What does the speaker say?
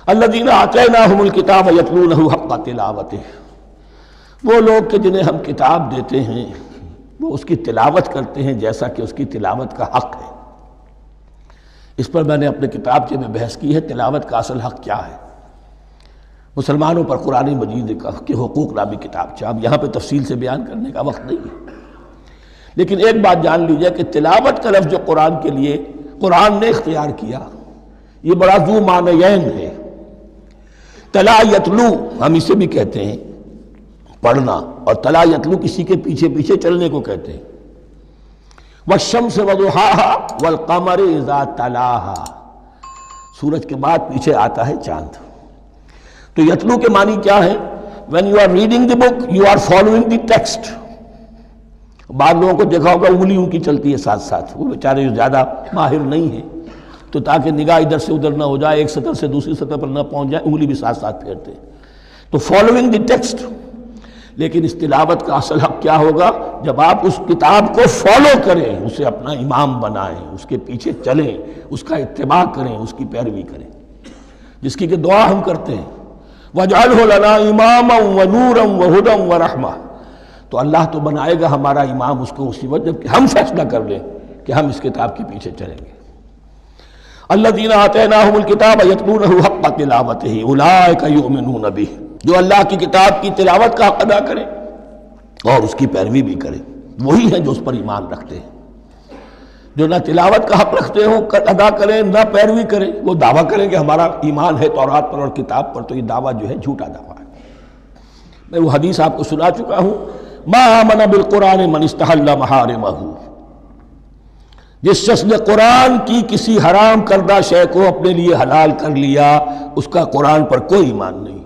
الذین آتیناہم الکتاب یتلونہ حق تلاوتہ، وہ لوگ کہ جنہیں ہم کتاب دیتے ہیں وہ اس کی تلاوت کرتے ہیں جیسا کہ اس کی تلاوت کا حق ہے۔ اس پر میں نے اپنے کتابچے میں بحث کی ہے، تلاوت کا اصل حق کیا ہے۔ مسلمانوں پر قرآن مجید کے حقوق نامی کتابچہ، اب یہاں پہ تفصیل سے بیان کرنے کا وقت نہیں ہے، لیکن ایک بات جان لیجئے کہ تلاوت کا لفظ جو قرآن کے لیے قرآن نے اختیار کیا، یہ بڑا ذو معنیین ہے۔ تلا یتلو ہم اسے بھی کہتے ہیں پڑھنا، اور تلا یتلو کسی کے پیچھے پیچھے چلنے کو کہتے ہیں۔ والشمس وضحاها والقمر اذا تلاها، سورج کے بعد پیچھے آتا ہے چاند۔ تو یتلو کے معنی کیا ہے؟ when you are reading the book you are following the text۔ بعض لوگوں کو دیکھا ہوگا انگلی ان کی چلتی ہے ساتھ ساتھ، وہ بیچارے زیادہ ماہر نہیں ہیں تو تاکہ نگاہ ادھر سے ادھر نہ ہو جائے، ایک سطر سے دوسری سطر پر نہ پہنچ جائے، انگلی بھی ساتھ ساتھ پھیرتے ہیں، تو فالوئنگ دی ٹیکسٹ۔ لیکن اس تلاوت کا اصل حق کیا ہوگا؟ جب آپ اس کتاب کو فالو کریں، اسے اپنا امام بنائیں، اس کے پیچھے چلیں، اس کا اتباع کریں، اس کی پیروی کریں، جس کی کہ دعا ہم کرتے ہیں وَاجْعَلْهُ لَنَا إِمَامًا وَنُورًا وَهُدًى وَرَحْمَةً، تو اللہ تو بنائے گا ہمارا امام اس کو اسی وقت جب کہ ہم فیصلہ کر لیں کہ ہم اس کتاب کے پیچھے چلیں گے۔ الذین آتیناہم الکتاب یتلونہ حق تلاوتہ اولئک یؤمنون بہ، جو اللہ کی کتاب کی تلاوت کا حق ادا کریں اور اس کی پیروی بھی کریں، وہی ہیں جو اس پر ایمان رکھتے ہیں۔ جو نہ تلاوت کا حق رکھتے ہوں ادا کریں، نہ پیروی کریں، وہ دعویٰ کریں کہ ہمارا ایمان ہے تورات پر اور کتاب پر، تو یہ دعویٰ جو ہے جھوٹا دعویٰ ہے۔ میں وہ حدیث آپ کو سنا چکا ہوں، ما آمن بالقرآن من استحل محارمہ، جس شخص نے قرآن کی کسی حرام کردہ شے کو اپنے لیے حلال کر لیا، اس کا قرآن پر کوئی ایمان نہیں۔